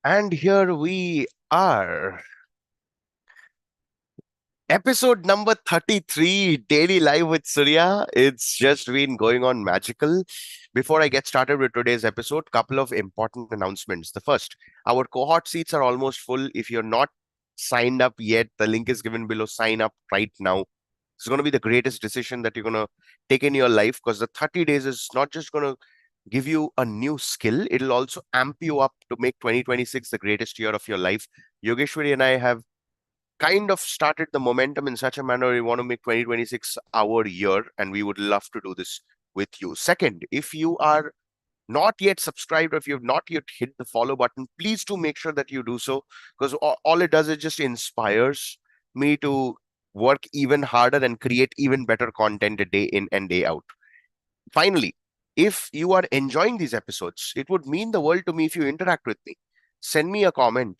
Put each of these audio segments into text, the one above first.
And here we are. Episode number 33, Daily Live with Surya. It's just been going on magical. Before I get started with today's episode, couple of important announcements. The first, our cohort seats are almost full. If you're not signed up yet, the link is given below. Sign up right now. It's going to be the greatest decision that you're going to take in your life because the 30 days is not just going to give you a new skill, it'll also amp you up to make 2026 the greatest year of your life. Yogeshwari and I have kind of started the momentum in such a manner we want to make 2026 our year, and we would love to do this with you. Second, if you are not yet subscribed or if you have not yet hit the follow button, please do make sure that you do so, because all it does is just inspires me to work even harder and create even better content a day in and day out. Finally, if you are enjoying these episodes, it would mean the world to me if you interact with me. Send me a comment,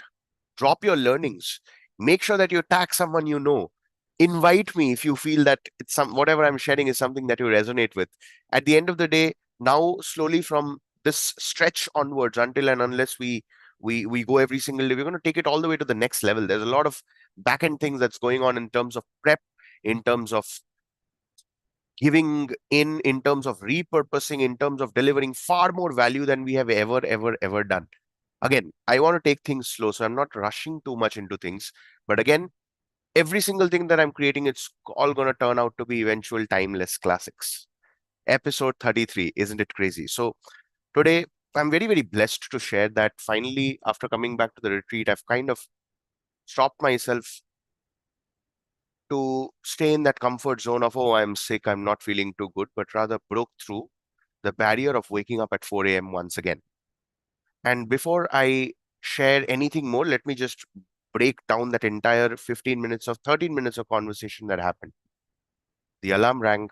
drop your learnings, make sure that you tag someone you know, invite me if you feel that it's some whatever I'm sharing is something that you resonate with. At the end of the day, now slowly from this stretch onwards, until and unless we go every single day, we're going to take it all the way to the next level. There's a lot of back end things that's going on in terms of prep, in terms of giving in terms of repurposing, in terms of delivering far more value than we have ever done. Again, I want to take things slow, so I'm not rushing too much into things. But again, every single thing that I'm creating, it's all going to turn out to be eventual timeless classics. Episode 33, isn't it crazy? So today, I'm very blessed to share that finally, after coming back to the retreat, I've kind of stopped myself to stay in that comfort zone of, oh, I'm sick, I'm not feeling too good, but rather broke through the barrier of waking up at 4 a.m. once again. And before I share anything more, let me just break down that entire 15 minutes of 13 minutes of conversation that happened. The alarm rang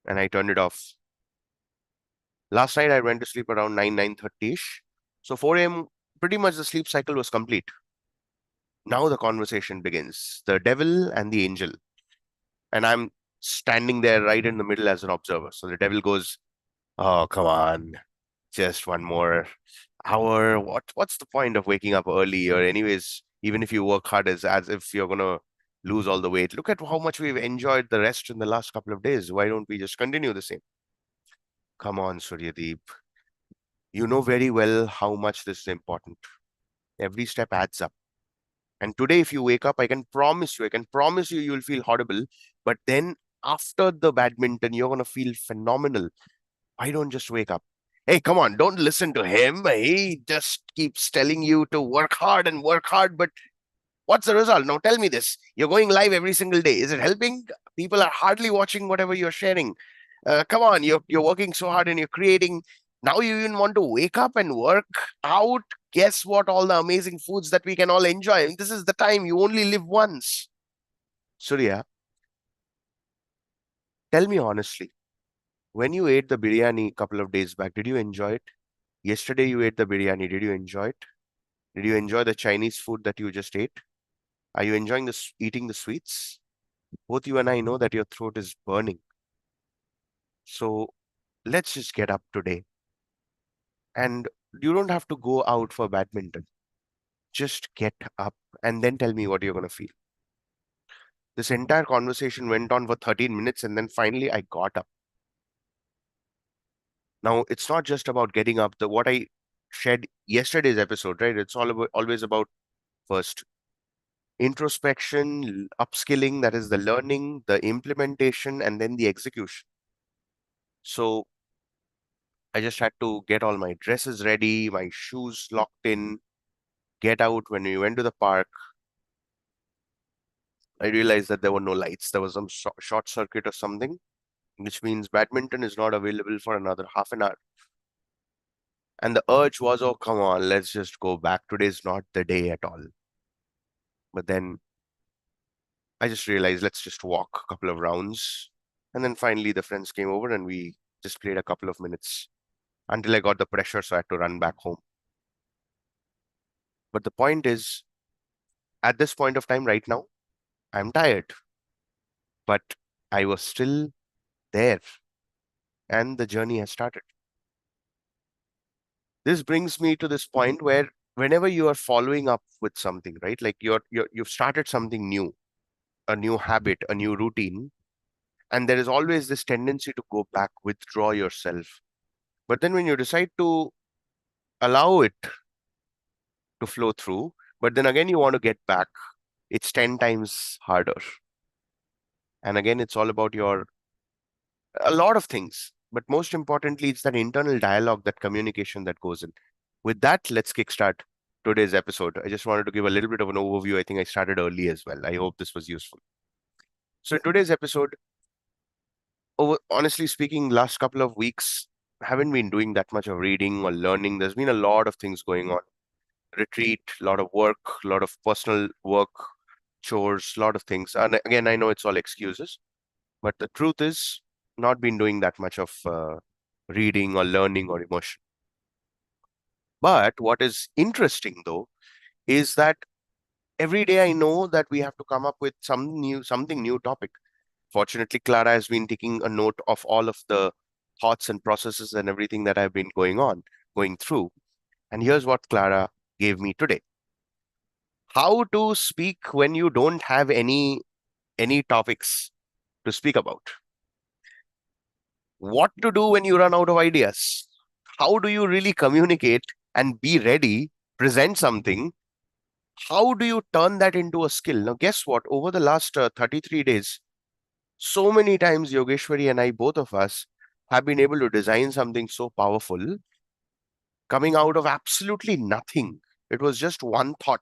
and I turned it off. Last night I went to sleep around 9:30ish. So 4 a.m. pretty much the sleep cycle was complete. Now the conversation begins. The devil and the angel. And I'm standing there right in the middle as an observer. So the devil goes, oh, come on, just one more hour. What's the point of waking up early? Or anyways, even if you work hard, as if you're gonna lose all the weight. Look at how much we've enjoyed the rest in the last couple of days. Why don't we just continue the same? Come on, Suryadeep. You know very well how much this is important. Every step adds up. And today, if you wake up, I can promise you, you'll feel horrible. But then after the badminton, you're gonna feel phenomenal. Why don't just wake up? Hey, come on, don't listen to him. He just keeps telling you to work hard. But what's the result? Now tell me this. You're going live every single day. Is it helping? People are hardly watching whatever you're sharing. Come on, you're working so hard and you're creating. Now you even want to wake up and work out. Guess what? All the amazing foods that we can all enjoy. This is the time you only live once. Surya, tell me honestly, when you ate the biryani a couple of days back, did you enjoy it? Yesterday you ate the biryani. Did you enjoy it? Did you enjoy the Chinese food that you just ate? Are you enjoying this eating the sweets? Both you and I know that your throat is burning. So let's just get up today. And you don't have to go out for badminton. Just get up and then tell me what you're going to feel. This entire conversation went on for 13 minutes and then finally I got up. Now, it's not just about getting up. The what I shared yesterday's episode, right? It's all about always about first introspection, upskilling, that is the learning, the implementation, and then the execution. So I just had to get all my dresses ready, my shoes locked in, get out. When we went to the park, I realized that there were no lights. There was some short circuit or something, which means badminton is not available for another half an hour. And the urge was, oh, come on, let's just go back. Today's not the day at all. But then I just realized, let's just walk a couple of rounds. And then finally, the friends came over and we just played a couple of minutes until I got the pressure, so I had to run back home. But the point is, at this point of time right now, I'm tired, but I was still there and the journey has started. This brings me to this point where whenever you are following up with something, right? Like you've started something new, a new habit, a new routine, and there is always this tendency to go back, withdraw yourself. But then when you decide to allow it to flow through, but then again you want to get back, it's 10 times harder. And again, it's all about your a lot of things. But most importantly, it's that internal dialogue, that communication that goes in. With that, let's kickstart today's episode. I just wanted to give a little bit of an overview. I think I started early as well. I hope this was useful. So in today's episode, honestly speaking, last couple of weeks, I haven't been doing that much of reading or learning. There's been a lot of things going on. Retreat, a lot of work, a lot of personal work, chores, a lot of things. And again, I know it's all excuses, but the truth is, not been doing that much of reading or learning or emotion. But what is interesting though is that every day I know that we have to come up with something new topic. Fortunately, Clara has been taking a note of all of the thoughts and processes and everything that I've been going through. And here's what Clara gave me today. How to speak when you don't have any topics to speak about. What to do when you run out of ideas. How do you really communicate and be ready, present something? How do you turn that into a skill? Now, guess what? Over the last 33 days, so many times Yogeshwari and I, both of us, have been able to design something so powerful coming out of absolutely nothing. It was just one thought.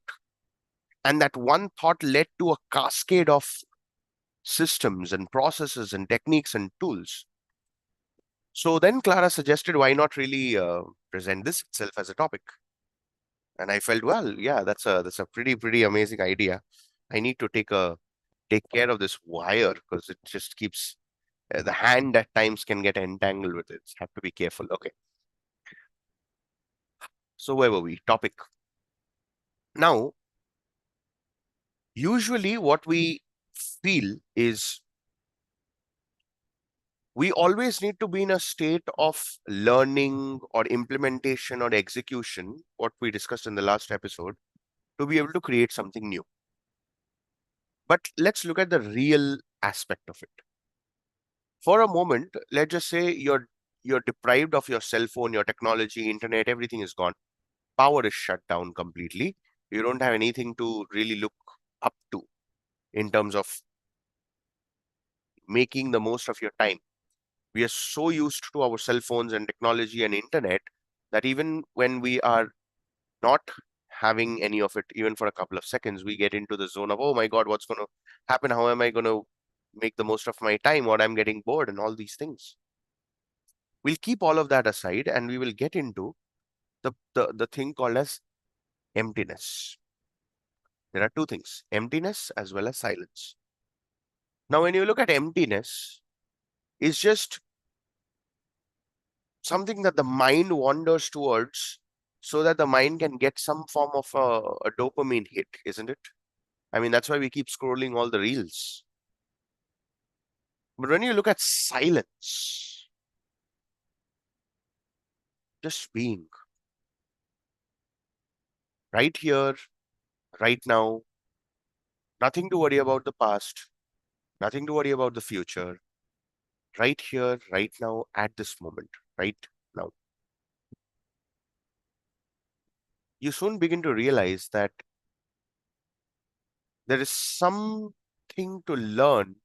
And that one thought led to a cascade of systems and processes and techniques and tools. So then Clara suggested, why not really present this itself as a topic? And I felt, well, yeah, that's a pretty amazing idea. I need to take care of this wire because it just keeps the hand at times can get entangled with it. Have to be careful. Okay. So where were we? Topic. Now, usually what we feel is we always need to be in a state of learning or implementation or execution, what we discussed in the last episode, to be able to create something new. But let's look at the real aspect of it. For a moment, let's just say you're deprived of your cell phone, your technology, internet, everything is gone. Power is shut down completely. You don't have anything to really look up to in terms of making the most of your time. We are so used to our cell phones and technology and internet that even when we are not having any of it, even for a couple of seconds, we get into the zone of, oh my God, what's going to happen? How am I going to make the most of my time? Or I'm getting bored and all these things. We'll keep all of that aside and we will get into the thing called as emptiness. There are two things, emptiness as well as silence. Now, when you look at emptiness, it's just something that the mind wanders towards so that the mind can get some form of a dopamine hit, isn't it? I mean, that's why we keep scrolling all the reels. But when you look at silence, just being right here, right now, nothing to worry about the past, nothing to worry about the future, right here, right now, at this moment, right now. You soon begin to realize that there is something to learn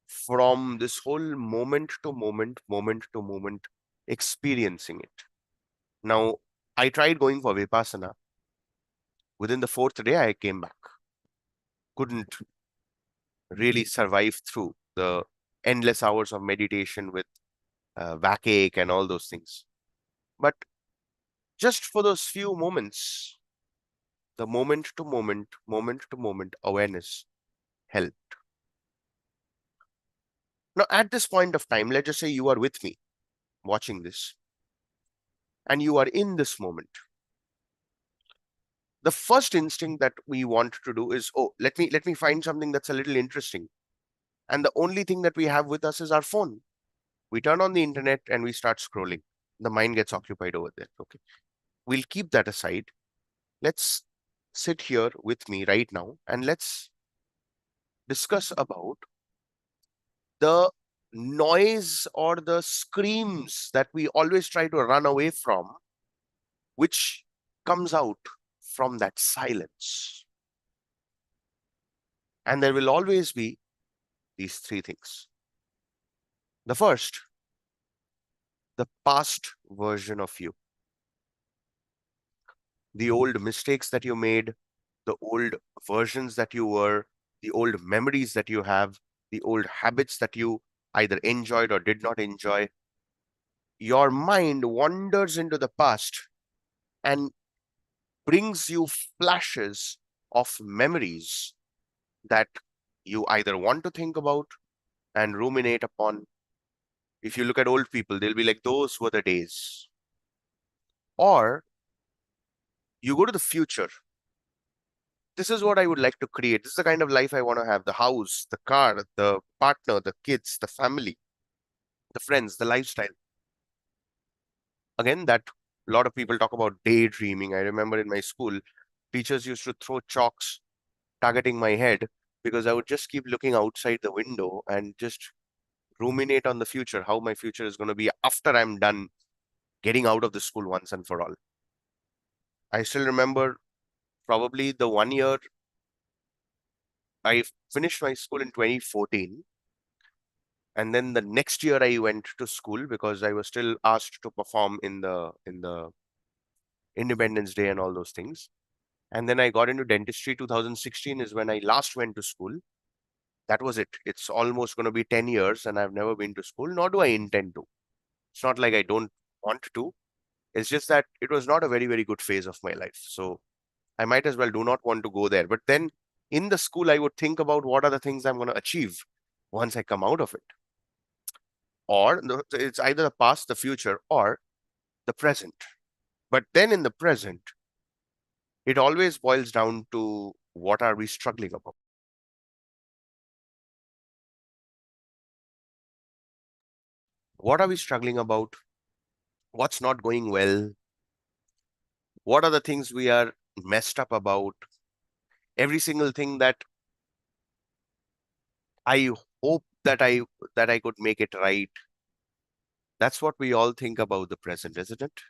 from this whole moment to moment experiencing it. Now, I tried going for Vipassana. Within the fourth day, I came back. Couldn't really survive through the endless hours of meditation with backache and all those things. But just for those few moments, the moment to moment awareness helped. Now, at this point of time, let's just say you are with me watching this and you are in this moment. The first instinct that we want to do is, oh, let me find something that's a little interesting. And the only thing that we have with us is our phone. We turn on the internet and we start scrolling. The mind gets occupied over there. Okay. We'll keep that aside. let's sit here with me right now and let's discuss about the noise or the screams that we always try to run away from, which comes out from that silence. And there will always be these three things. The first, the past version of you, the old mistakes that you made, the old versions that you were, the old memories that you have, the old habits that you either enjoyed or did not enjoy. Your mind wanders into the past and brings you flashes of memories that you either want to think about and ruminate upon. If you look at old people, they'll be like, those were the days. Or you go to the future. This is what I would like to create. This is the kind of life I want to have: the house, the car, the partner, the kids, the family, the friends, the lifestyle. Again, that a lot of people talk about daydreaming. I remember in my school, teachers used to throw chalks targeting my head because I would just keep looking outside the window and just ruminate on the future, how my future is going to be after I'm done getting out of the school once and for all. I still remember probably the 1 year I finished my school in 2014. And then the next year I went to school because I was still asked to perform in the Independence Day and all those things. And then I got into dentistry. 2016 is when I last went to school. That was it. It's almost going to be 10 years and I've never been to school, nor do I intend to. It's not like I don't want to. It's just that it was not a very, very good phase of my life. So I might as well do not want to go there. But then in the school, I would think about what are the things I'm going to achieve once I come out of it. Or it's either the past, the future, or the present. But then in the present, it always boils down to what are we struggling about? What are we struggling about? What's not going well? What are the things we are messed up about? Every single thing that I hope that I could make it right. That's what we all think about the present, isn't it?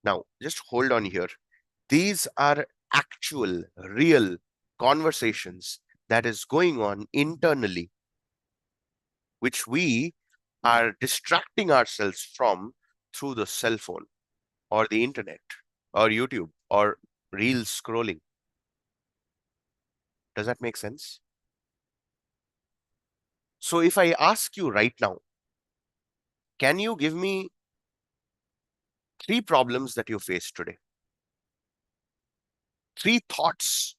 Now, just hold on here. These are actual, real conversations that is going on internally, which we are distracting ourselves from through the cell phone or the internet or YouTube or reels scrolling. Does that make sense? So if I ask you right now, can you give me three problems that you face today? Three thoughts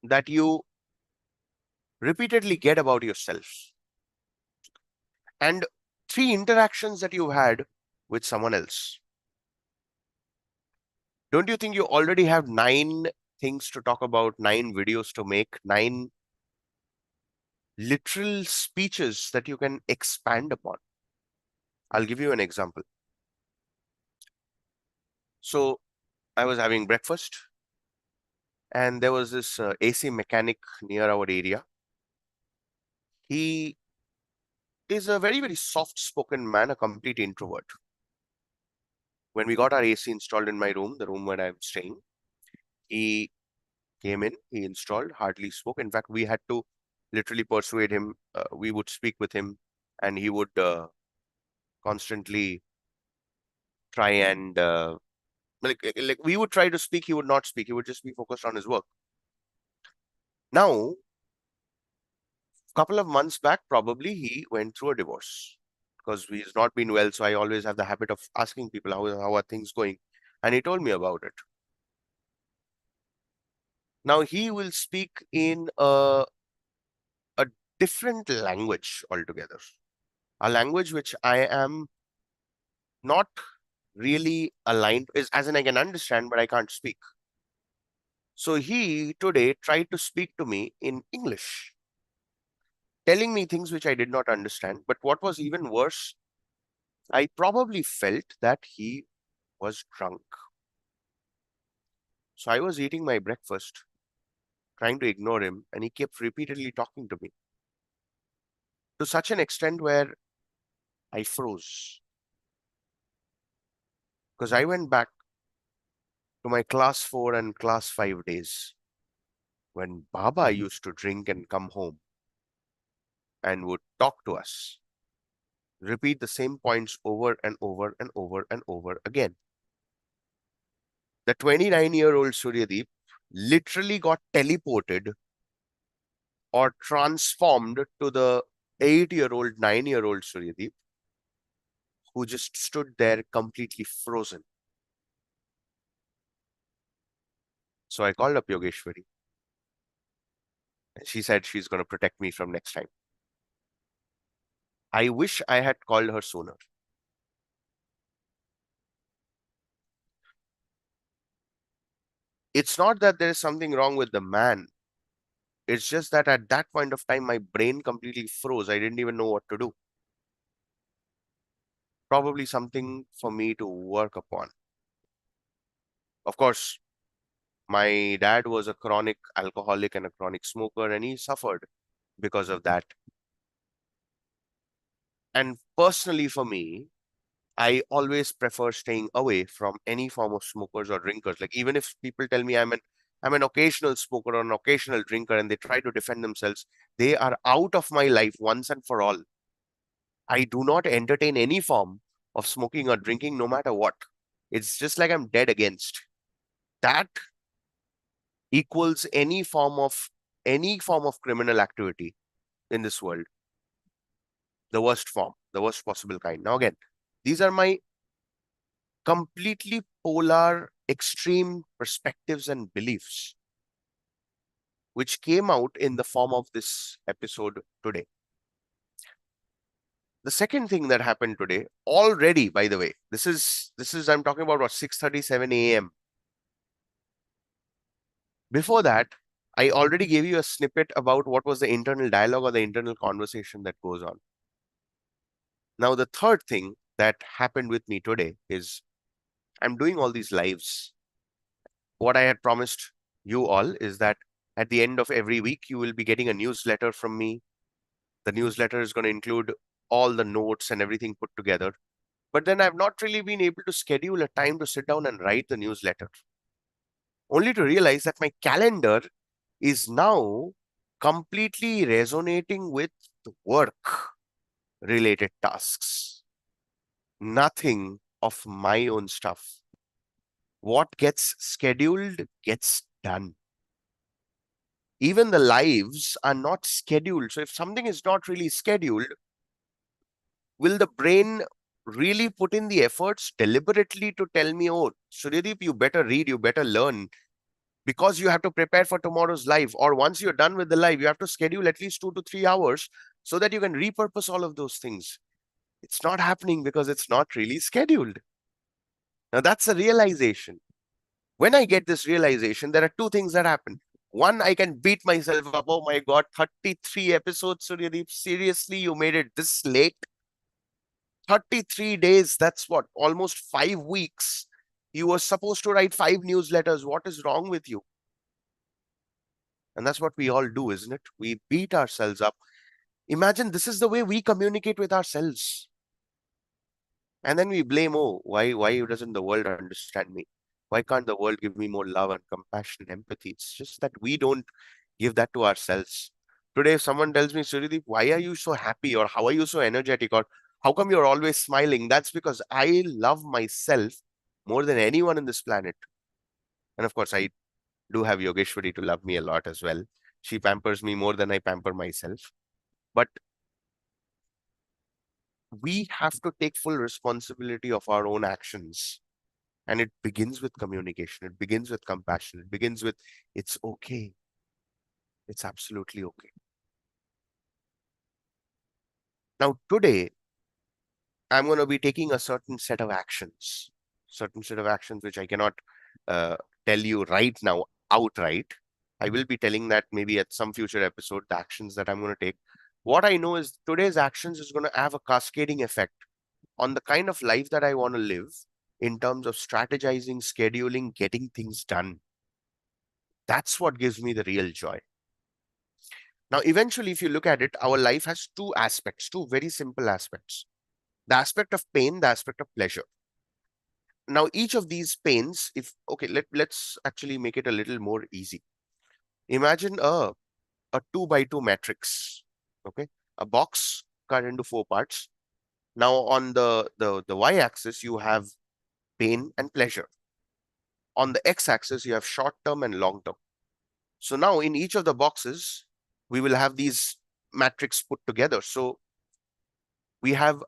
that you repeatedly get about yourself, and three interactions that you've had with someone else. Don't you think you already have nine things to talk about, nine videos to make, nine literal speeches that you can expand upon? I'll give you an example. So I was having breakfast and there was this AC mechanic near our area. He is a very, very soft spoken man, a complete introvert. When we got our AC installed in my room, the room where I'm staying, he came in, he installed, hardly spoke. In fact, we had to literally persuade him. We would speak with him, and he would constantly try and like we would try to speak, he would not speak. He would just be focused on his work. Now, a couple of months back, probably he went through a divorce because he's not been well. So I always have the habit of asking people how are things going, and he told me about it. Now he will speak in a different language altogether, a language which I am not really aligned is as in I can understand, but I can't speak. So he today tried to speak to me in English, telling me things which I did not understand. But what was even worse, I probably felt that he was drunk. So I was eating my breakfast, trying to ignore him, and he kept repeatedly talking to me to such an extent where I froze because I went back to my class 4 and class 5 days when Baba used to drink and come home and would talk to us, repeat the same points over and over and over and over again. The 29-year-old Suryadeep literally got teleported or transformed to the 8-year-old, 9-year-old Suryadeep who just stood there completely frozen. So I called up Yogeshwari and she said she's going to protect me from next time. I wish I had called her sooner. It's not that there is something wrong with the man. It's just that at that point of time, my brain completely froze. I didn't even know what to do. Probably something for me to work upon. Of course, my dad was a chronic alcoholic and a chronic smoker, and he suffered because of that. And personally, for me, I always prefer staying away from any form of smokers or drinkers. Like even if people tell me I'm an occasional smoker or an occasional drinker and they try to defend themselves, they are out of my life once and for all. I do not entertain any form of smoking or drinking, no matter what. It's just like I'm dead against. That equals any form of criminal activity in this world, the worst form, the worst possible kind. Now again, these are my completely polar, extreme perspectives and beliefs, which came out in the form of this episode today. The second thing that happened today, already, by the way, this is I'm talking about what 6:37 a.m. Before that, I already gave you a snippet about what was the internal dialogue or the internal conversation that goes on. Now, the third thing that happened with me today is I'm doing all these lives. What I had promised you all is that at the end of every week, you will be getting a newsletter from me. The newsletter is going to include all the notes and everything put together. But then I've not really been able to schedule a time to sit down and write the newsletter, only to realize that my calendar is now completely resonating with work related tasks, nothing of my own stuff. What gets scheduled gets done. Even the lives are not scheduled. So if something is not really scheduled, will the brain really put in the efforts deliberately to tell me, oh, Suryadeep, you better read, you better learn, because you have to prepare for tomorrow's live? Or once you're done with the live, you have to schedule at least 2 to 3 hours so that you can repurpose all of those things. It's not happening because it's not really scheduled. Now, that's a realization. When I get this realization, there are two things that happen. One, I can beat myself up. Oh my God, 33 episodes, Suryadeep. Seriously, you made it this late? 33 days, that's what, almost 5 weeks. You were supposed to write 5 newsletters. What is wrong with you? And that's what we all do, isn't it? We beat ourselves up. Imagine this is the way we communicate with ourselves. And then we blame, oh, why doesn't the world understand me? Why can't the world give me more love and compassion, empathy? It's just that we don't give that to ourselves. Today, if someone tells me, Suryadeep, why are you so happy? Or how are you so energetic? Or how come you're always smiling? That's because I love myself more than anyone in this planet. And of course, I do have Yogeshwari to love me a lot as well. She pampers me more than I pamper myself. But we have to take full responsibility of our own actions. And it begins with communication. It begins with compassion. It begins with, it's okay. It's absolutely okay. Now, today, I'm going to be taking a certain set of actions which I cannot uh, tell you right now outright. I will be telling that maybe at some future episode, the actions that I'm going to take. What I know is today's actions is going to have a cascading effect on the kind of life that I want to live in terms of strategizing, scheduling, getting things done. That's what gives me the real joy. Now, eventually, if you look at it, our life has two aspects, two very simple aspects: the aspect of pain, the aspect of pleasure. Now, each of these pains, if okay, let's actually make it a little more easy. Imagine a 2 by 2 matrix. Okay, a box cut into 4 parts. Now, on the y-axis, you have pain and pleasure. On the x-axis, you have short term and long term. So now, in each of the boxes, we will have these matrix put together. So we have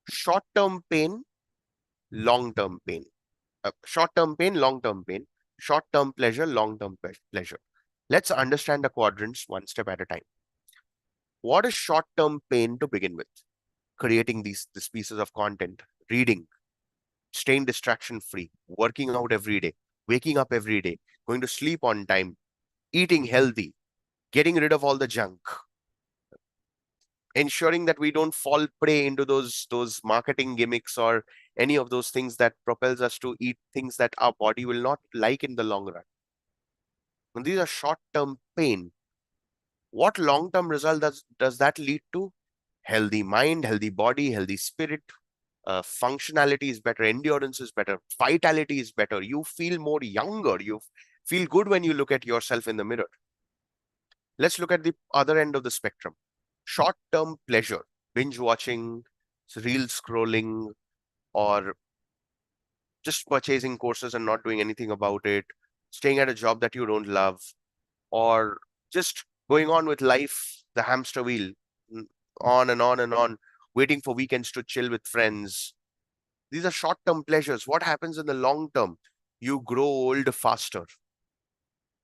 short term pain, long term pain, short term pain, long term pain, short term pleasure, long term pleasure. Let's understand the quadrants one step at a time. What is short term pain to begin with? Creating these pieces of content, reading, staying distraction free, working out every day, waking up every day, going to sleep on time, eating healthy, getting rid of all the junk, ensuring that we don't fall prey into those marketing gimmicks or any of those things that propels us to eat things that our body will not like in the long run. And these are short term pain. What long term result does that lead to? Healthy mind, healthy body, healthy spirit. Functionality is better, endurance is better, vitality is better. You feel more younger. You feel good when you look at yourself in the mirror. Let's look at the other end of the spectrum. Short term pleasure, binge watching, reel scrolling, or just purchasing courses and not doing anything about it, staying at a job that you don't love, or just going on with life, the hamster wheel, mm, on and on and on, waiting for weekends to chill with friends. These are short term pleasures. What happens in the long term? You grow old faster.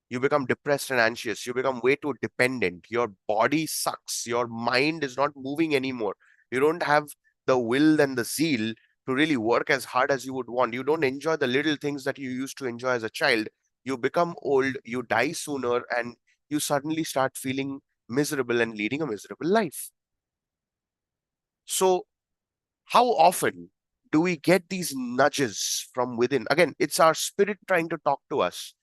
You become depressed and anxious. You become way too dependent. Your body sucks. Your mind is not moving anymore. You don't have the will and the zeal to really work as hard as you would want. You don't enjoy the little things that you used to enjoy as a child. You become old, you die sooner, and you suddenly start feeling miserable and leading a miserable life. So, how often do we get these nudges from within? Again, it's our spirit trying to talk to us.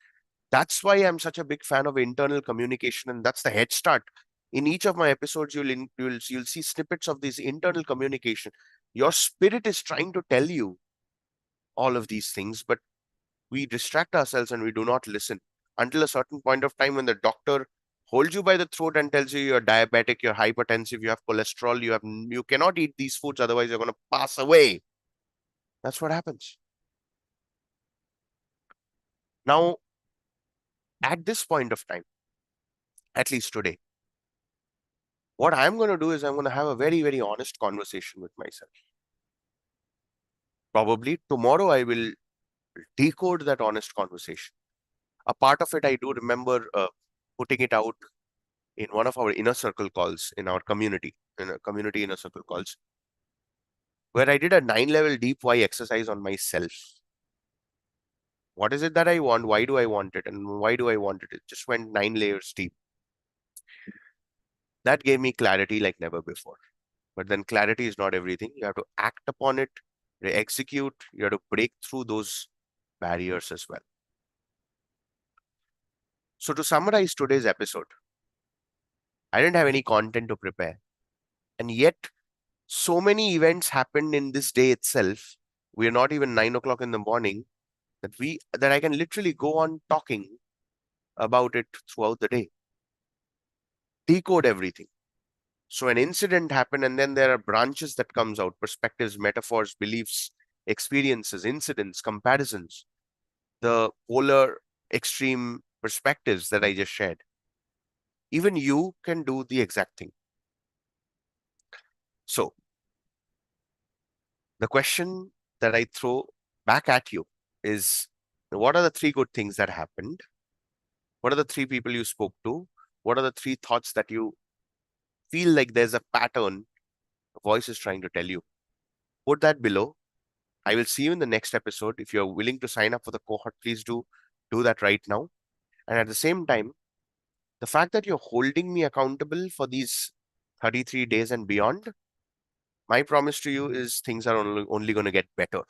That's why I'm such a big fan of internal communication, and that's the head start. In each of my episodes, you'll see snippets of this internal communication. Your spirit is trying to tell you all of these things, but we distract ourselves and we do not listen until a certain point of time when the doctor holds you by the throat and tells you you're diabetic, you're hypertensive, you have cholesterol, you cannot eat these foods, otherwise you're going to pass away. That's what happens. Now, at this point of time, at least today, what I'm going to do is I'm going to have a very, very honest conversation with myself. Probably tomorrow I will decode that honest conversation. A part of it I do remember putting it out in one of our inner circle calls in our community, in a community inner circle calls, where I did a 9 level deep why exercise on myself. What is it that I want? Why do I want it? And why do I want it? It just went 9 layers deep. That gave me clarity like never before. But then clarity is not everything. You have to act upon it, execute, you have to break through those barriers as well. So, to summarize today's episode, I didn't have any content to prepare. And yet, so many events happened in this day itself. We are not even 9 o'clock in the morning that I can literally go on talking about it throughout the day, decode everything. So an incident happened, and then there are branches that comes out: perspectives, metaphors, beliefs, experiences, incidents, comparisons, the polar extreme perspectives that I just shared. Even you can do the exact thing. So the question that I throw back at you is, what are the three good things that happened? What are the three people you spoke to? What are the three thoughts that you feel like there's a pattern the voice is trying to tell you? Put that below. I will see you in the next episode. If you're willing to sign up for the cohort, please do that right now. And at the same time, the fact that you're holding me accountable for these 33 days and beyond, my promise to you is things are only going to get better.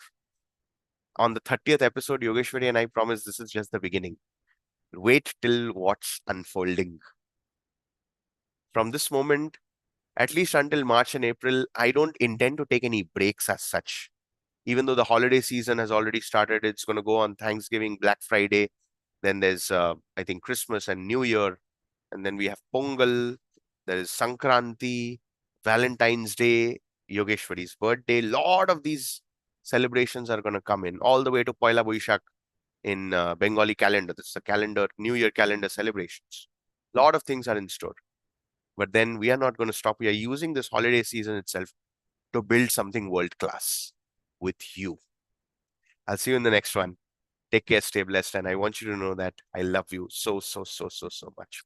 On the 30th episode, Yogeshwari and I promise this is just the beginning. Wait till what's unfolding. From this moment, at least until March and April, I don't intend to take any breaks as such. Even though the holiday season has already started, it's going to go on Thanksgiving, Black Friday. Then there's, I think, Christmas and New Year. And then we have Pongal. There is Sankranti, Valentine's Day, Yogeshwari's birthday. Lot of these celebrations are going to come in all the way to Poila Boishak in Bengali calendar. This is the calendar, New Year calendar celebrations. Lot of things are in store. But then we are not going to stop. We are using this holiday season itself to build something world class with you. I'll see you in the next one. Take care, stay blessed, and I want you to know that I love you so, so, so, so, so much.